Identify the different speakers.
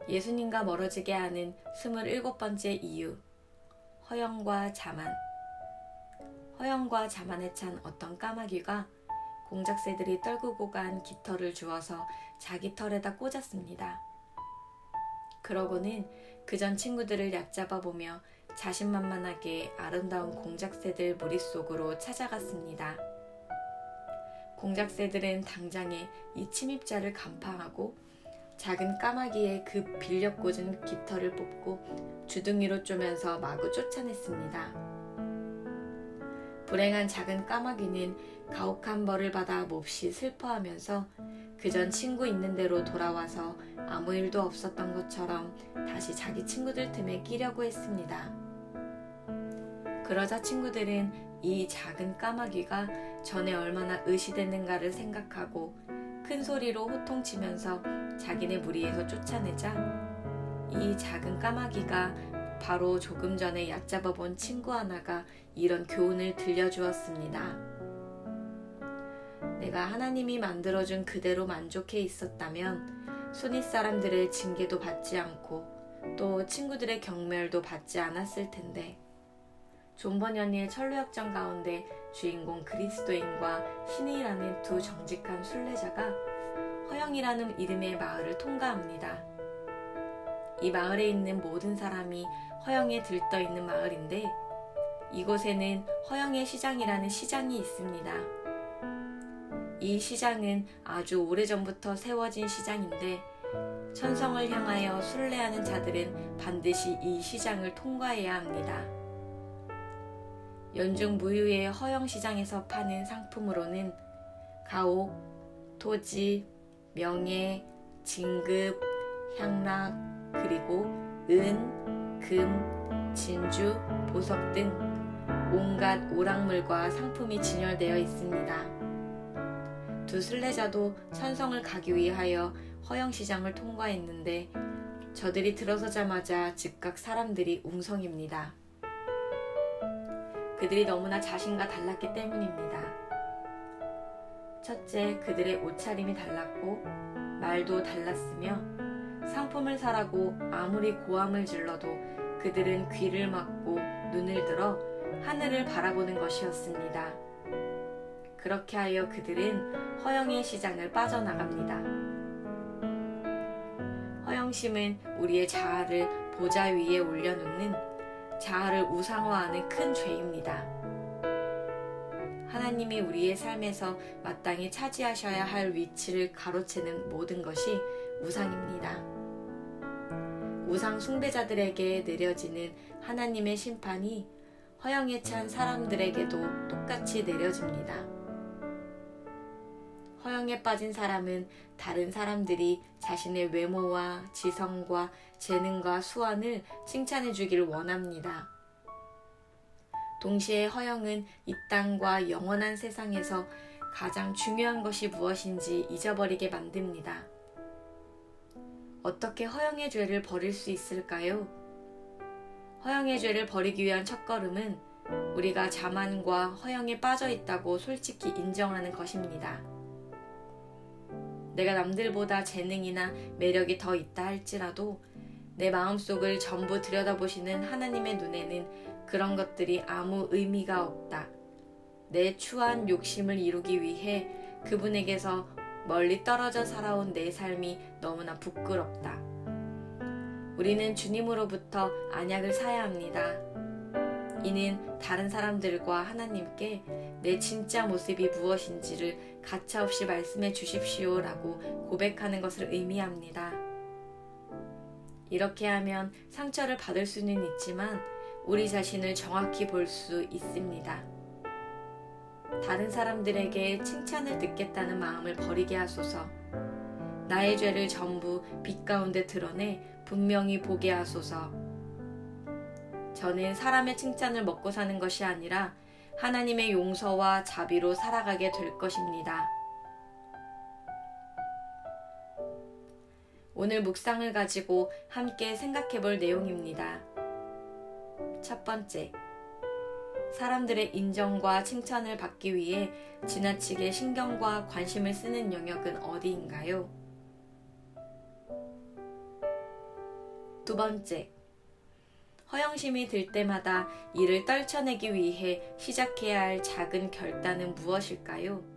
Speaker 1: 예수님과 멀어지게 하는 27번째 이유, 허영과 자만. 허영과 자만에 찬 어떤 까마귀가 공작새들이 떨구고 간 깃털을 주워서 자기 털에다 꽂았습니다. 그러고는 그전 친구들을 얕잡아 보며 자신만만하게 아름다운 공작새들 무리 속으로 찾아갔습니다. 공작새들은 당장에 이 침입자를 간파하고 작은 까마귀의 그 빌려 꽂은 깃털을 뽑고 주둥이로 쪼면서 마구 쫓아냈습니다. 불행한 작은 까마귀는 가혹한 벌을 받아 몹시 슬퍼하면서 그전 친구 있는 데로 돌아와서 아무 일도 없었던 것처럼 다시 자기 친구들 틈에 끼려고 했습니다. 그러자 친구들은 이 작은 까마귀가 전에 얼마나 의시됐는가를 생각하고 큰 소리로 호통치면서 자기네 무리에서 쫓아내자 이 작은 까마귀가 바로 조금 전에 얕잡아 본 친구 하나가 이런 교훈을 들려주었습니다. 내가 하나님이 만들어준 그대로 만족해 있었다면 손윗 사람들의 징계도 받지 않고 또 친구들의 경멸도 받지 않았을 텐데 존 버년의 천루역정 가운데 주인공 그리스도인과 신이라는 두 정직한 순례자가 허영이라는 이름의 마을을 통과합니다. 이 마을에 있는 모든 사람이 허영에 들떠있는 마을인데 이곳에는 허영의 시장이라는 시장이 있습니다. 이 시장은 아주 오래전부터 세워진 시장인데 천성을 향하여 순례하는 자들은 반드시 이 시장을 통과해야 합니다. 연중 무휴의 허영시장에서 파는 상품으로는 가옥, 토지, 명예, 진급, 향락, 그리고 은, 금, 진주, 보석 등 온갖 오락물과 상품이 진열되어 있습니다. 두 순례자도 천성을 가기 위하여 허영시장을 통과했는데 저들이 들어서자마자 즉각 사람들이 웅성입니다. 그들이 너무나 자신과 달랐기 때문입니다. 첫째, 그들의 옷차림이 달랐고 말도 달랐으며 상품을 사라고 아무리 고함을 질러도 그들은 귀를 막고 눈을 들어 하늘을 바라보는 것이었습니다. 그렇게 하여 그들은 허영의 시장을 빠져나갑니다. 허영심은 우리의 자아를 보좌 위에 올려놓는 자아를 우상화하는 큰 죄입니다. 하나님이 우리의 삶에서 마땅히 차지하셔야 할 위치를 가로채는 모든 것이 우상입니다. 우상 숭배자들에게 내려지는 하나님의 심판이 허영에 찬 사람들에게도 똑같이 내려집니다. 허영에 빠진 사람은 다른 사람들이 자신의 외모와 지성과 재능과 수완을 칭찬해 주기를 원합니다. 동시에 허영은 이 땅과 영원한 세상에서 가장 중요한 것이 무엇인지 잊어버리게 만듭니다. 어떻게 허영의 죄를 버릴 수 있을까요? 허영의 죄를 버리기 위한 첫걸음은 우리가 자만과 허영에 빠져 있다고 솔직히 인정하는 것입니다. 내가 남들보다 재능이나 매력이 더 있다 할지라도 내 마음속을 전부 들여다보시는 하나님의 눈에는 그런 것들이 아무 의미가 없다. 내 추한 욕심을 이루기 위해 그분에게서 멀리 떨어져 살아온 내 삶이 너무나 부끄럽다. 우리는 주님으로부터 안약을 사야 합니다. 이는 다른 사람들과 하나님께 내 진짜 모습이 무엇인지를 가차없이 말씀해 주십시오 라고 고백하는 것을 의미합니다. 이렇게 하면 상처를 받을 수는 있지만 우리 자신을 정확히 볼 수 있습니다. 다른 사람들에게 칭찬을 듣겠다는 마음을 버리게 하소서. 나의 죄를 전부 빛 가운데 드러내 분명히 보게 하소서. 저는 사람의 칭찬을 먹고 사는 것이 아니라 하나님의 용서와 자비로 살아가게 될 것입니다. 오늘 묵상을 가지고 함께 생각해 볼 내용입니다. 첫 번째, 사람들의 인정과 칭찬을 받기 위해 지나치게 신경과 관심을 쓰는 영역은 어디인가요? 두 번째, 허영심이 들 때마다 이를 떨쳐내기 위해 시작해야 할 작은 결단은 무엇일까요?